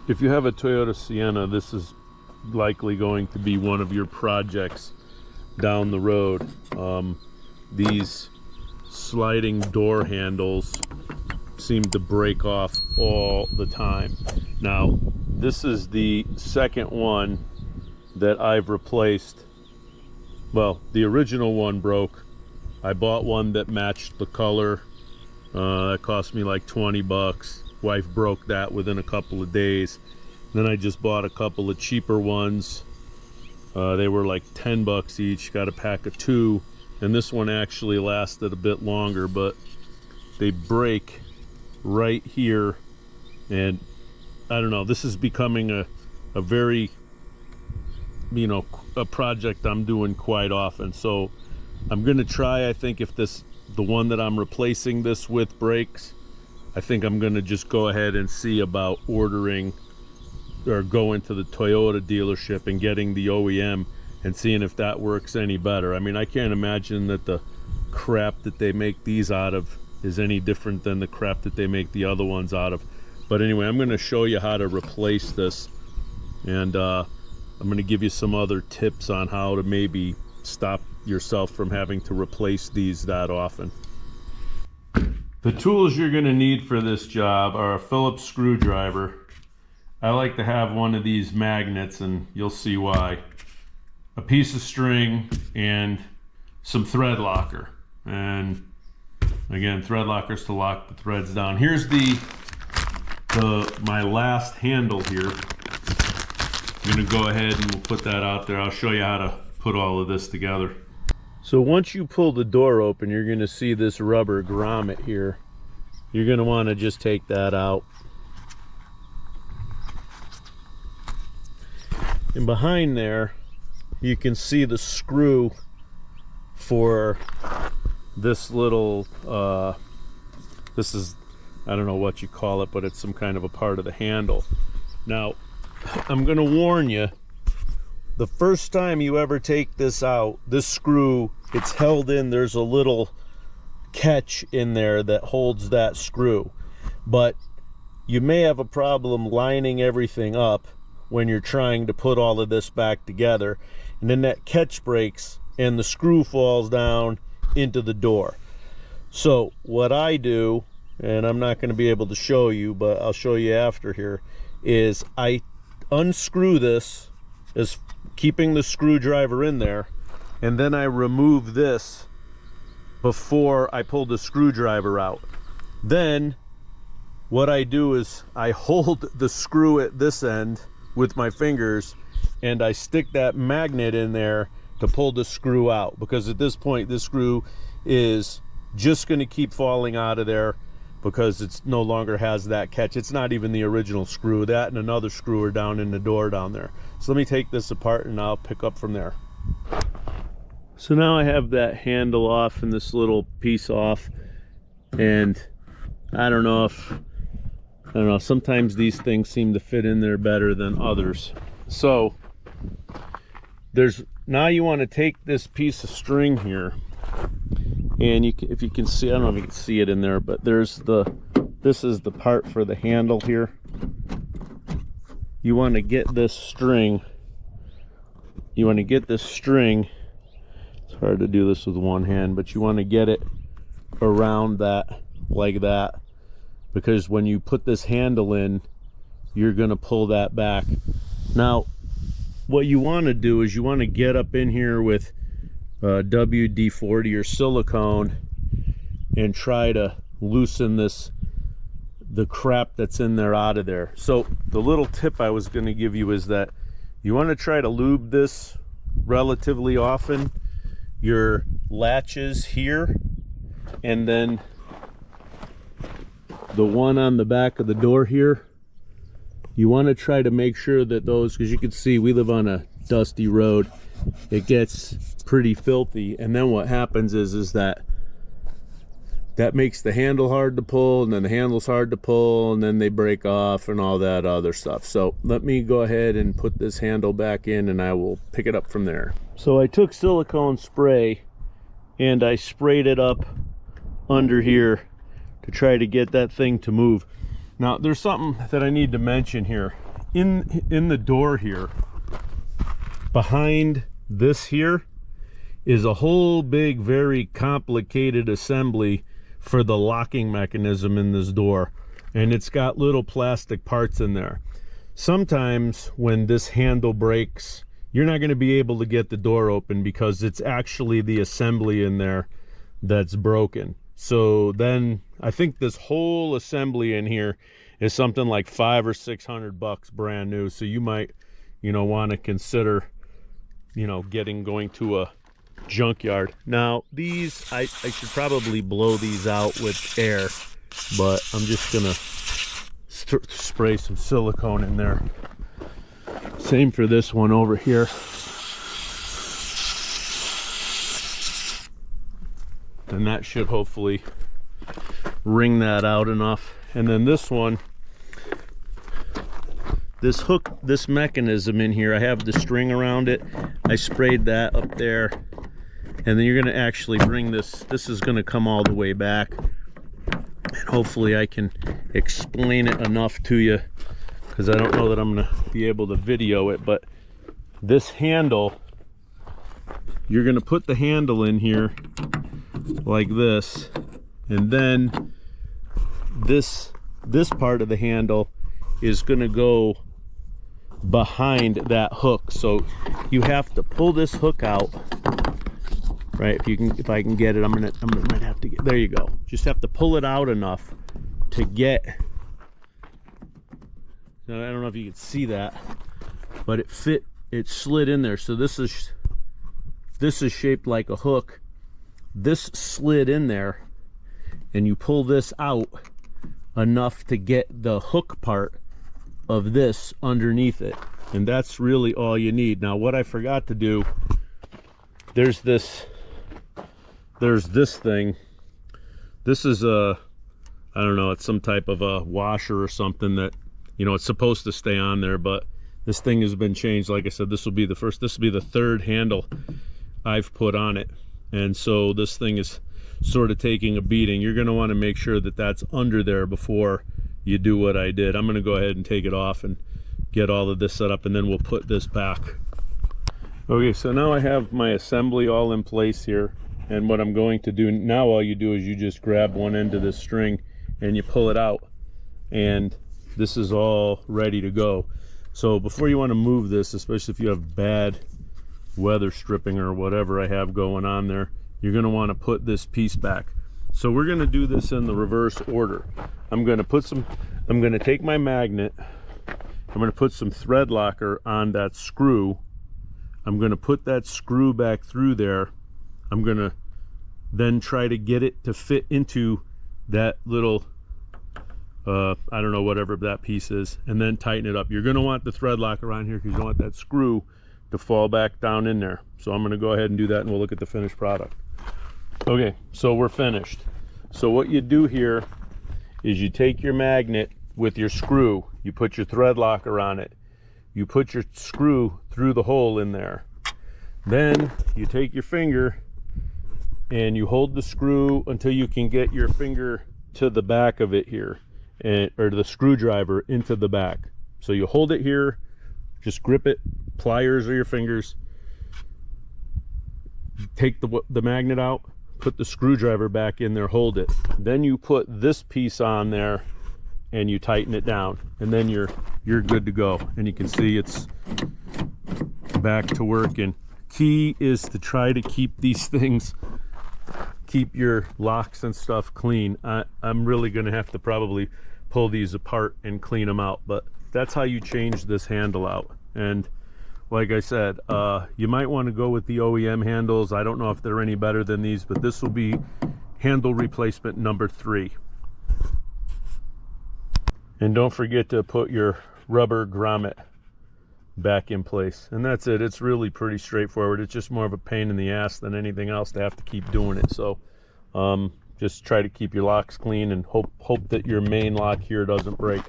If you have a Toyota Sienna, this is likely going to be one of your projects down the road. These sliding door handles seem to break off all the time. Now, this is the second one that I've replaced. Well, the original one broke. I bought one that matched the color. That cost me like 20 bucks. Wife broke that within a couple of days. Then I just bought a couple of cheaper ones. They were like 10 bucks each. Got a pack of 2. And this one actually lasted a bit longer, but they break right here. And I don't know, this is becoming a very, you know, a project I'm doing quite often. So I'm gonna try, I think if the one that I'm replacing this with breaks, I think I'm gonna just go ahead and see about ordering or going to the Toyota dealership and getting the OEM and seeing if that works any better. I mean, I can't imagine that the crap that they make these out of is any different than the crap that they make the other ones out of. But anyway, I'm gonna show you how to replace this, and I'm gonna give you some other tips on how to maybe stop yourself from having to replace these that often. The tools you're gonna need for this job are a Phillips screwdriver. I like to have one of these magnets, and you'll see why. A piece of string and some thread locker. And again, thread lockers to lock the threads down. Here's my last handle here. I'm gonna go ahead and we'll put that out there. I'll show you how to put all of this together. So once you pull the door open, you're gonna see this rubber grommet here. You're gonna wanna just take that out. And behind there, you can see the screw for this little, this is, I don't know what you call it, but it's some kind of a part of the handle. Now, I'm gonna warn you, the first time you ever take this out, this screw, it's held in, there's a little catch in there that holds that screw. But you may have a problem lining everything up when you're trying to put all of this back together, and then that catch breaks and the screw falls down into the door. So what I do, and I'm not going to be able to show you, but I'll show you after here, is I unscrew this, as keeping the screwdriver in there, and then I remove this before I pull the screwdriver out. Then what I do is I hold the screw at this end with my fingers, and I stick that magnet in there to pull the screw out, because at this point this screw is just going to keep falling out of there because it's no longer has that catch. It's not even the original screw. That and another screw are down in the door down there. So let me take this apart and I'll pick up from there. So now I have that handle off and this little piece off, and I don't know, sometimes these things seem to fit in there better than others. So now you want to take this piece of string here, and if you can see, I don't know if you can see it in there, but this is the part for the handle here. You want to get this string, it's hard to do this with one hand, but you want to get it around that like that, because when you put this handle in, you're going to pull that back. Now what you want to do is you want to get up in here with WD-40 or silicone and try to loosen the crap that's in there out of there. So the little tip I was going to give you is that you want to try to lube this relatively often. Your latches here, and then the one on the back of the door here, you want to try to make sure that those, because you can see we live on a dusty road, it gets pretty filthy, and then what happens is that makes the handle hard to pull, and then the handle's hard to pull, and then they break off and all that other stuff. So let me go ahead and put this handle back in, and I will pick it up from there. So I took silicone spray and I sprayed it up under here to try to get that thing to move. Now there's something that I need to mention here. in the door here, behind this here, is a whole big, very complicated assembly for the locking mechanism in this door, and it's got little plastic parts in there. Sometimes when this handle breaks, you're not going to be able to get the door open because it's actually the assembly in there that's broken. So then I think this whole assembly in here is something like $500 or $600 brand new. So you might, you know, want to consider, you know, going to a junkyard. Now these, I should probably blow these out with air, but I'm just gonna spray some silicone in there. Same for this one over here. And that should hopefully wring that out enough. And then this one, this hook, this mechanism in here, I have the string around it. I sprayed that up there. And then you're going to actually bring this is going to come all the way back. And hopefully I can explain it enough to you, because I don't know that I'm going to be able to video it. But this handle, you're going to put the handle in here like this, and then this part of the handle is going to go behind that hook. So you have to pull this hook out, right? If I can get it, I might have to get, there you go. Just have to pull it out enough to get, now, I don't know if you can see that, but it slid in there. So this is shaped like a hook. This slid in there, and you pull this out enough to get the hook part of this underneath it, and that's really all you need. Now what I forgot to do, there's this thing. This is I don't know, it's some type of a washer or something that, you know, it's supposed to stay on there, but this thing has been changed. Like I said, this will be the third handle I've put on it, and so this thing is sort of taking a beating. You're going to want to make sure that that's under there before you do what I did. I'm going to go ahead and take it off and get all of this set up, and then we'll put this back. Okay, so now I have my assembly all in place here, and what I'm going to do now, all you do is you just grab one end of this string and you pull it out, and this is all ready to go. So before you want to move this, especially if you have bad weather stripping or whatever I have going on there, you're going to want to put this piece back. So we're going to do this in the reverse order. I'm going to take my magnet, I'm going to put some thread locker on that screw. I'm going to put that screw back through there. I'm going to then try to get it to fit into that little I don't know, whatever that piece is, and then tighten it up. You're going to want the thread locker on here because you don't want that screw to fall back down in there. So I'm going to go ahead and do that, and we'll look at the finished product. Okay, so we're finished. So what you do here is you take your magnet with your screw, you put your thread locker on it, you put your screw through the hole in there, then you take your finger and you hold the screw until you can get your finger to the back of it here, or the screwdriver into the back. So you hold it here, just grip it, pliers or your fingers, take the magnet out, put the screwdriver back in there, hold it, then you put this piece on there and you tighten it down, and then you're good to go. And you can see it's back to working. Key is to try to keep these things, keep your locks and stuff clean. I'm really going to have to probably pull these apart and clean them out, but that's how you change this handle out. And like I said, you might want to go with the OEM handles. I don't know if they're any better than these, but this will be handle replacement number 3. And don't forget to put your rubber grommet back in place. And that's it. It's really pretty straightforward. It's just more of a pain in the ass than anything else to have to keep doing it. So just try to keep your locks clean and hope that your main lock here doesn't break.